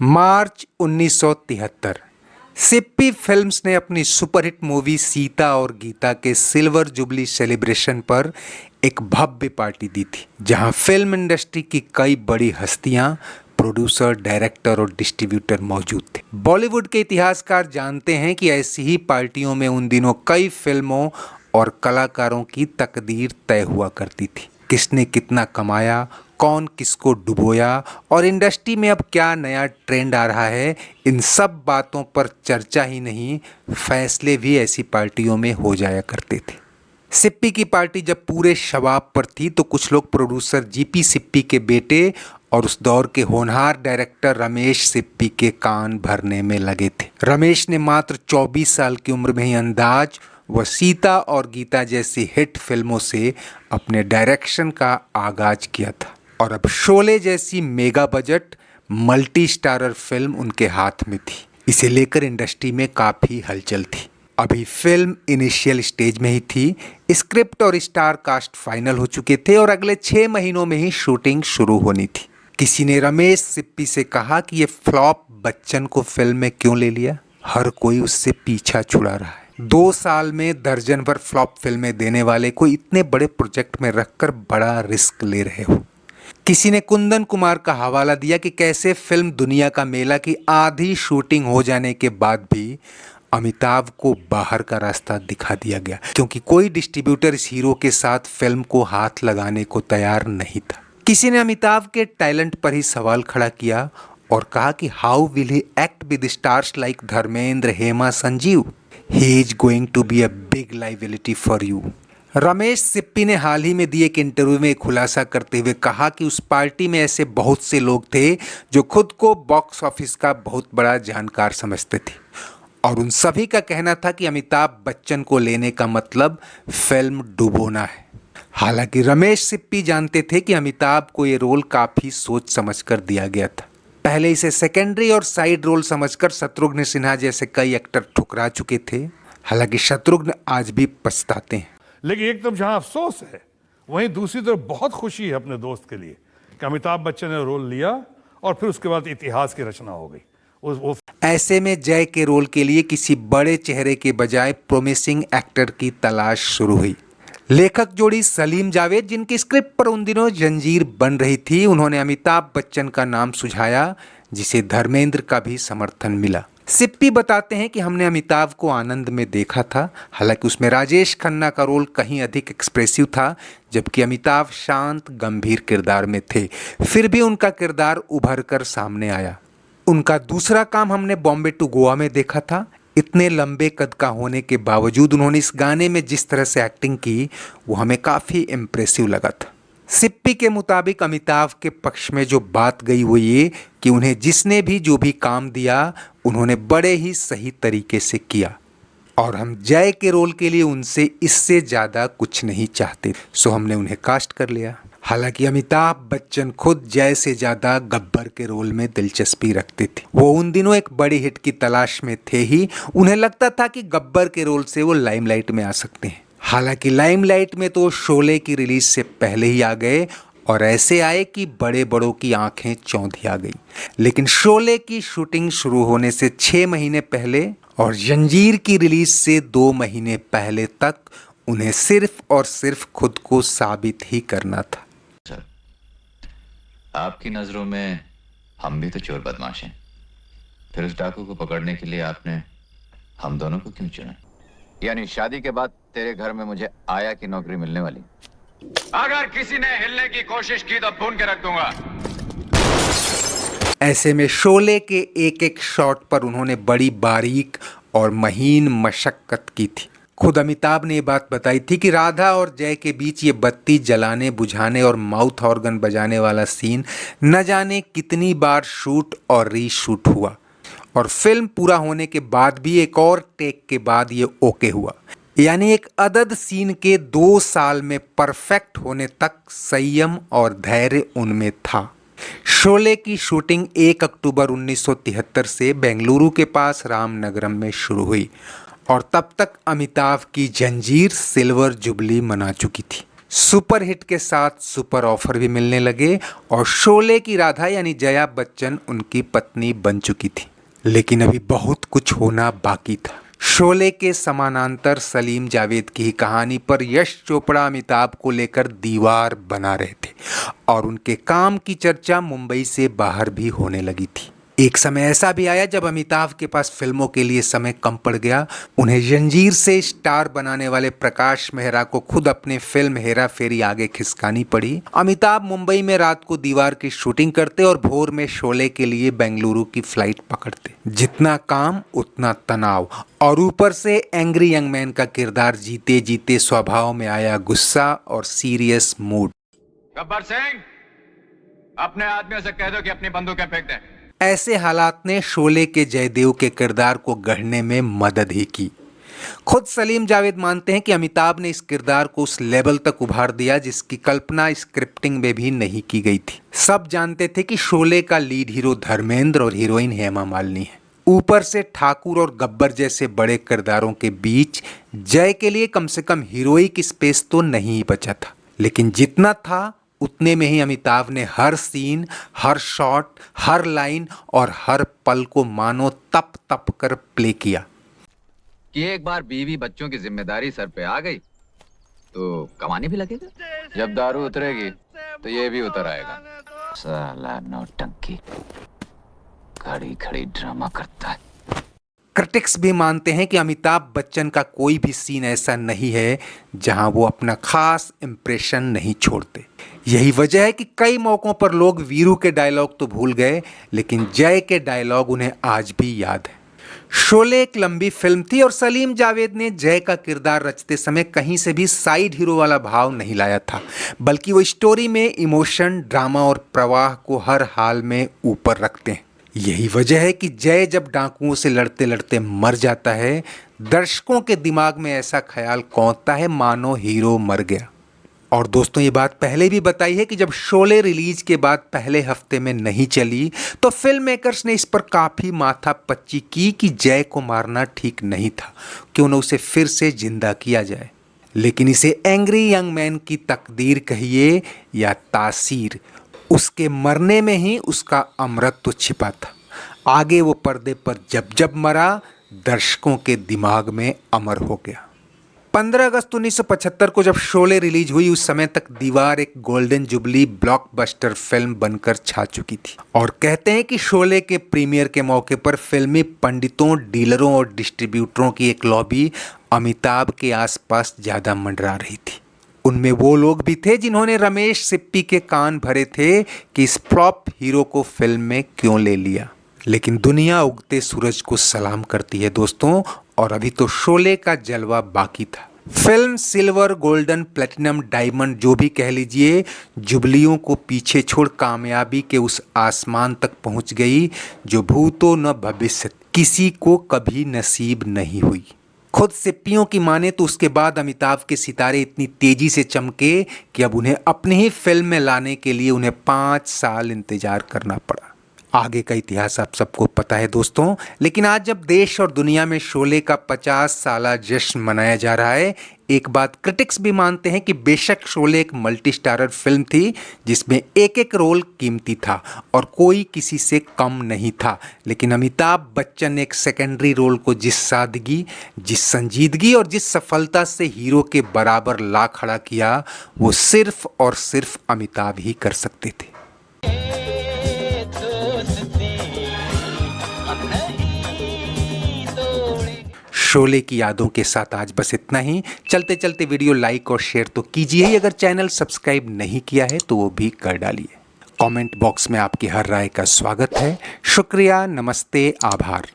मार्च 1973 Sippy films ने अपनी superhit movie Sita और गीता के सिल्वर जुबली सेलिब्रेशन पर एक भव्य पार्टी दी थी, जहां फिल्म इंडस्ट्री की कई बड़ी हस्तियां, प्रोड्यूसर, डायरेक्टर और डिस्ट्रीब्यूटर मौजूद थे। बॉलीवुड के इतिहासकार जानते हैं कि ऐसी ही पार्टियों में उन दिनों कई फिल्मों और कलाकारों की तकदीर तय हुआ करती थी। किसने कितना कमाया, कौन किसको डुबोया और इंडस्ट्री में अब क्या नया ट्रेंड आ रहा है, इन सब बातों पर चर्चा ही नहीं, फैसले भी ऐसी पार्टियों में हो जाया करते थे। सिप्पी की पार्टी जब पूरे शबाब पर थी तो कुछ लोग प्रोड्यूसर जीपी सिप्पी के बेटे और उस दौर के होनहार डायरेक्टर रमेश सिप्पी के कान भरने में लगे थे। रमेश ने मात्र 24 साल की उम्र में ही अंदाज व सीता और गीता जैसी हिट फिल्मों से अपने डायरेक्शन का आगाज किया था और अब शोले जैसी mega budget multi starrer film उनके हाथ में थी। इसे लेकर इंडस्ट्री में काफ़ी हलचल थी। अभी फिल्म इनिशियल स्टेज में ही थी, स्क्रिप्ट और स्टार कास्ट फाइनल हो चुके थे और अगले 6 महीनों में ही शूटिंग शुरू होनी थी। किसी ने रमेश सिप्पी से कहा कि ये फ्लॉप बच्चन को फिल्म में क्यों ले लिया, हर कोई उससे पीछा छुड़ा रहा है। 2 साल में दर्जन भर फ्लॉप फिल्में देने वाले को इतने बड़े प्रोजेक्ट में रखकर बड़ा रिस्क ले रहे हो। किसी ने कुंदन कुमार का हवाला दिया कि कैसे फिल्म दुनिया का मेला की आधी शूटिंग हो जाने के बाद भी अमिताभ को बाहर का रास्ता दिखा दिया गया, क्योंकि कोई डिस्ट्रीब्यूटर इस हीरो के साथ फिल्म को हाथ लगाने को तैयार नहीं था। किसी ने अमिताभ के टैलेंट पर ही सवाल खड़ा किया और कहा कि how will he act with stars like Dharmendra, Hema, Sanjeev, he is going to be a big liability for you. Ramesh Sippy ने हाल ही में दिए एक इंटरव्यू में खुलासा करते हुए कहा कि उस पार्टी में ऐसे बहुत से लोग थे जो खुद को बॉक्स ऑफिस का बहुत बड़ा जानकार समझते थे और उन सभी का कहना था कि अमिताभ बच्चन को लेने का मतलब फिल्म डुबोना है। हालांकि रमेश सिप्पी जानते थे कि अमिताभ को ये रोल काफ़ी सोच समझकर दिया गया था। पहले इसे सेकेंडरी और साइड रोल समझकर शत्रुघ्न सिन्हा जैसे कई एक्टर ठुकरा चुके थे। हालांकि शत्रुघ्न आज भी पछताते हैं। लेकिन एक तरफ जहां अफसोस है, वहीं दूसरी तरफ बहुत खुशी है अपने दोस्त के लिए कि अमिताभ बच्चन ने रोल लिया और फिर उसके बाद इतिहास की रचना हो गई। ऐसे में जय के रोल के लिए किसी बड़े चेहरे के बजाय प्रोमिसिंग एक्टर की तलाश शुरू हुई। लेखक जोड़ी सलीम जावेद, जिनकी स्क्रिप्ट पर उन दिनों जंजीर बन रही थी, उन्होंने अमिताभ बच्चन का नाम सुझाया, जिसे धर्मेंद्र का भी समर्थन मिला। सिप्पी बताते हैं कि हमने अमिताभ को आनंद में देखा था, हालांकि उसमें राजेश खन्ना का रोल कहीं अधिक एक्सप्रेसिव था, जबकि अमिताभ शांत गंभीर किरदार में थे। फिर भी उनका किरदार उभर कर सामने आया। उनका दूसरा काम हमने बॉम्बे टू गोवा में देखा था। इतने लंबे कद का होने के बावजूद उन्होंने इस गाने में जिस तरह से एक्टिंग की, वो हमें काफ़ी इम्प्रेसिव लगा था। सिप्पी के मुताबिक अमिताभ के पक्ष में जो बात गई वो ये कि उन्हें जिसने भी जो भी काम दिया उन्होंने बड़े ही सही तरीके से किया और हम जय के रोल के लिए उनसे इससे ज़्यादा कुछ नहीं चाहते, सो हमने उन्हें कास्ट कर लिया। हालांकि अमिताभ बच्चन खुद जय से ज़्यादा गब्बर के रोल में दिलचस्पी रखते थे। वो उन दिनों एक बड़ी हिट की तलाश में थे ही, उन्हें लगता था कि गब्बर के रोल से वो लाइमलाइट में आ सकते हैं। हालांकि लाइमलाइट में तो शोले की रिलीज से पहले ही आ गए और ऐसे आए कि बड़े बड़ों की आंखें चौंधी आ गई। लेकिन शोले की शूटिंग शुरू होने से 6 महीने पहले और जंजीर की रिलीज से 2 महीने पहले तक उन्हें सिर्फ और सिर्फ खुद को साबित ही करना था। सर, आपकी नजरों में हम भी तो चोर बदमाश हैं। फिर उस डाकू को पकड़ने के लिए आपने हम दोनों को क्यों चुना? यानी शादी के बाद तेरे घर में मुझे आया की नौकरी मिलने वाली? अगर किसी ने हिलने की कोशिश की तो भून के रख दूंगा। ऐसे में शोले के एक एक शॉट पर उन्होंने बड़ी बारीक और महीन मशक्कत की थी। खुद अमिताभ ने ये बात बताई थी कि राधा और जय के बीच ये बत्ती जलाने बुझाने और माउथ ऑर्गन बजाने वाला सीन न जाने कितनी बार शूट और रीशूट हुआ और फिल्म पूरा होने के बाद भी एक और टेक के बाद ये ओके हुआ। यानी एक अदद सीन के 2 साल में परफेक्ट होने तक संयम और धैर्य उनमें था। शोले की शूटिंग 1 अक्टूबर 1973 से बेंगलुरु के पास रामनगरम में शुरू हुई और तब तक अमिताभ की जंजीर सिल्वर जुबली मना चुकी थी। सुपरहिट के साथ सुपर ऑफर भी मिलने लगे और शोले की राधा यानी जया बच्चन उनकी पत्नी बन चुकी थी। लेकिन अभी बहुत कुछ होना बाकी था। शोले के समानांतर सलीम जावेद की ही कहानी पर यश चोपड़ा अमिताभ को लेकर दीवार बना रहे थे और उनके काम की चर्चा मुंबई से बाहर भी होने लगी थी। एक समय ऐसा भी आया जब अमिताभ के पास फिल्मों के लिए समय कम पड़ गया। उन्हें जंजीर से स्टार बनाने वाले प्रकाश मेहरा को खुद अपने फिल्म हेरा फेरी आगे खिसकानी पड़ी। अमिताभ मुंबई में रात को दीवार की शूटिंग करते और भोर में शोले के लिए बेंगलुरु की फ्लाइट पकड़ते। जितना काम उतना तनाव और ऊपर से एंग्री यंग मैन का किरदार जीते जीते स्वभाव में आया गुस्सा और सीरियस मूड। गब्बर सिंह, अपने आदमियों से कह दो कि अपनी बंदूकें फेंक दें। ऐसे हालात ने शोले के जयदेव के किरदार को गढ़ने में मदद ही की। खुद सलीम जावेद मानते हैं कि अमिताभ ने इस किरदार को उस लेवल तक उभार दिया जिसकी कल्पना स्क्रिप्टिंग में भी नहीं की गई थी। सब जानते थे कि शोले का लीड हीरो धर्मेंद्र और हीरोइन हेमा मालिनी है। ऊपर से ठाकुर और गब्बर जैसे बड़े किरदारों के बीच जय के लिए कम से कम हीरोइक स्पेस तो नहीं बचा था। लेकिन जितना था उतने में ही अमिताभ ने हर सीन, हर शॉट, हर लाइन और हर पल को मानो तप तप कर प्ले किया कि एक बार बीवी बच्चों की जिम्मेदारी सर पे आ गई तो कमाने भी लगेगा। जब दारू उतरेगी तो ये भी उतर आएगा। साला नौटंकी, खड़ी खड़ी ड्रामा करता है। क्रिटिक्स भी मानते हैं कि अमिताभ बच्चन का कोई भी सीन ऐसा नहीं है जहां वो अपना खास इंप्रेशन नहीं छोड़ते। यही वजह है कि कई मौकों पर लोग वीरू के डायलॉग तो भूल गए, लेकिन जय के डायलॉग उन्हें आज भी याद है। शोले एक लंबी फिल्म थी और सलीम जावेद ने जय का किरदार रचते समय कहीं से भी साइड हीरो वाला भाव नहीं लाया था, बल्कि वो स्टोरी में इमोशन, ड्रामा और प्रवाह को हर हाल में ऊपर रखते हैं। यही वजह है कि जय जब डाकुओं से लड़ते लड़ते मर जाता है, दर्शकों के दिमाग में ऐसा ख्याल कौंधता है मानो हीरो मर गया। और दोस्तों, ये बात पहले भी बताई है कि जब शोले रिलीज के बाद पहले हफ्ते में नहीं चली तो फिल्म मेकर्स ने इस पर काफ़ी माथापच्ची की कि जय को मारना ठीक नहीं था, क्यों न उसे फिर से जिंदा किया जाए। लेकिन इसे एंग्री यंग मैन की तकदीर कहिए या तासीर, उसके मरने में ही उसका अमरत्व छिपा था। आगे वो पर्दे पर जब जब मरा, दर्शकों के दिमाग में अमर हो गया। 15 अगस्त 1975 को जब शोले रिलीज हुई, उस समय तक दीवार एक गोल्डन जुबली ब्लॉकबस्टर फिल्म बनकर छा चुकी थी। और कहते हैं कि शोले के प्रीमियर के मौके पर फिल्मी पंडितों, डीलरों और डिस्ट्रीब्यूटरों की एक लॉबी अमिताभ के आसपास ज़्यादा मंडरा रही थी। उनमें वो लोग भी थे जिन्होंने रमेश सिप्पी के कान भरे थे कि इस फ्लॉप हीरो को फिल्म में क्यों ले लिया। लेकिन दुनिया उगते सूरज को सलाम करती है दोस्तों, और अभी तो शोले का जलवा बाकी था। Film silver, golden, platinum, diamond जो भी कह लीजिए, जुबलियों को पीछे छोड़ कामयाबी के उस आसमान तक पहुंच गई जो भूतो न भविष्य किसी को कभी नसीब नहीं हुई। खुद सिप्पियों की माने तो उसके बाद अमिताभ के सितारे इतनी तेजी से चमके कि अब उन्हें अपनी ही फिल्म में लाने के लिए उन्हें 5 साल इंतजार करना पड़ा। आगे का इतिहास आप सबको पता है दोस्तों, लेकिन आज जब देश और दुनिया में शोले का 50 साला जश्न मनाया जा रहा है, एक बात क्रिटिक्स भी मानते हैं कि बेशक शोले एक मल्टी स्टारर फिल्म थी जिसमें एक एक रोल कीमती था और कोई किसी से कम नहीं था, लेकिन अमिताभ बच्चन ने एक सेकेंडरी रोल को जिस सादगी, जिस संजीदगी और जिस सफलता से हीरो के बराबर ला खड़ा किया, वो सिर्फ और सिर्फ अमिताभ ही कर सकते थे। शोले की यादों के साथ आज बस इतना ही। चलते चलते वीडियो लाइक और शेयर तो कीजिए ही, अगर चैनल सब्सक्राइब नहीं किया है तो वो भी कर डालिए। कमेंट बॉक्स में आपकी हर राय का स्वागत है। शुक्रिया, नमस्ते, आभार।